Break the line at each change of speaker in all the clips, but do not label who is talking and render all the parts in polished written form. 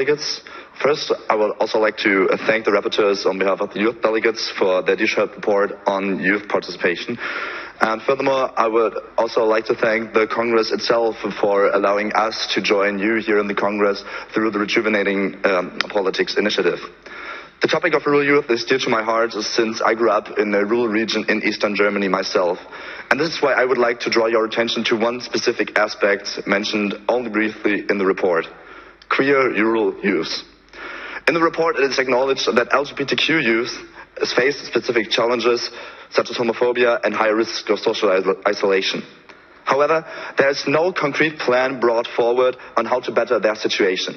Delegates. First, I would also like to thank the rapporteurs on behalf of the youth delegates for their detailed report on youth participation. And furthermore, I would also like to thank the Congress itself for allowing us to join you here in the Congress through the Rejuvenating Politics initiative. The topic of rural youth is dear to my heart since I grew up in a rural region in eastern Germany myself. And this is why I would like to draw your attention to one specific aspect mentioned only briefly in the report: queer rural youth. In the report, it is acknowledged that LGBTQ youth face specific challenges such as homophobia and high risk of social isolation. However, there is no concrete plan brought forward on how to better their situation.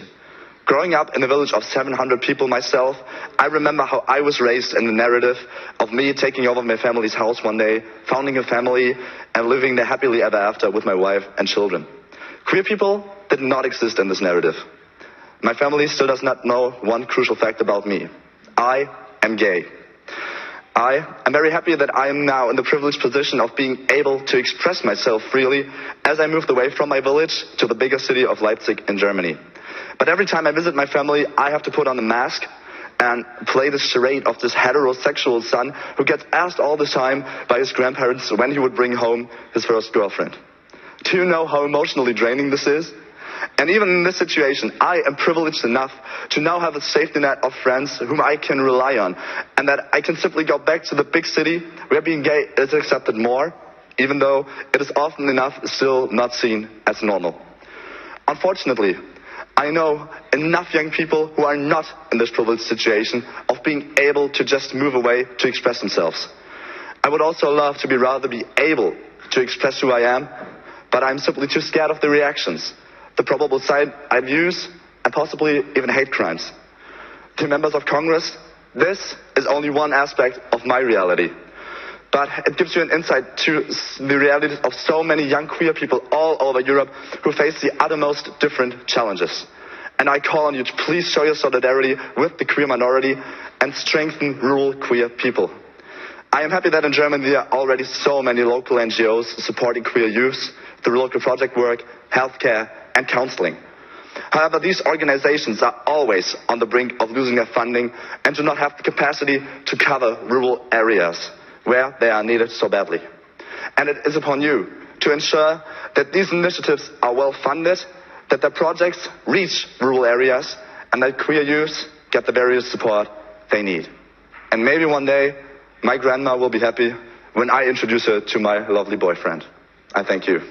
Growing up in a village of 700 people myself, I remember how I was raised in the narrative of me taking over my family's house one day, founding a family, and living there happily ever after with my wife and children. Queer people did not exist in this narrative. My family still does not know one crucial fact about me: I am gay. I am very happy that I am now in the privileged position of being able to express myself freely as I moved away from my village to the bigger city of Leipzig in Germany. But every time I visit my family, I have to put on a mask and play this charade of this heterosexual son who gets asked all the time by his grandparents when he would bring home his first girlfriend. Do you know how emotionally draining this is? And even in this situation, I am privileged enough to now have a safety net of friends whom I can rely on, and that I can simply go back to the big city where being gay is accepted more, even though it is often enough still not seen as normal. Unfortunately, I know enough young people who are not in this privileged situation of being able to just move away to express themselves. I would also love to rather be able to express who I am, but I'm simply too scared of the reactions, the probable side views, and possibly even hate crimes. To members of Congress, this is only one aspect of my reality. But it gives you an insight to the realities of so many young queer people all over Europe who face the uttermost different challenges. And I call on you to please show your solidarity with the queer minority and strengthen rural queer people. I am happy that in Germany there are already so many local NGOs supporting queer youth through local project work, healthcare, and counseling. However, these organizations are always on the brink of losing their funding and do not have the capacity to cover rural areas where they are needed so badly. And it is upon you to ensure that these initiatives are well funded, that their projects reach rural areas, and that queer youth get the various support they need. And maybe one day, my grandma will be happy when I introduce her to my lovely boyfriend. I thank you.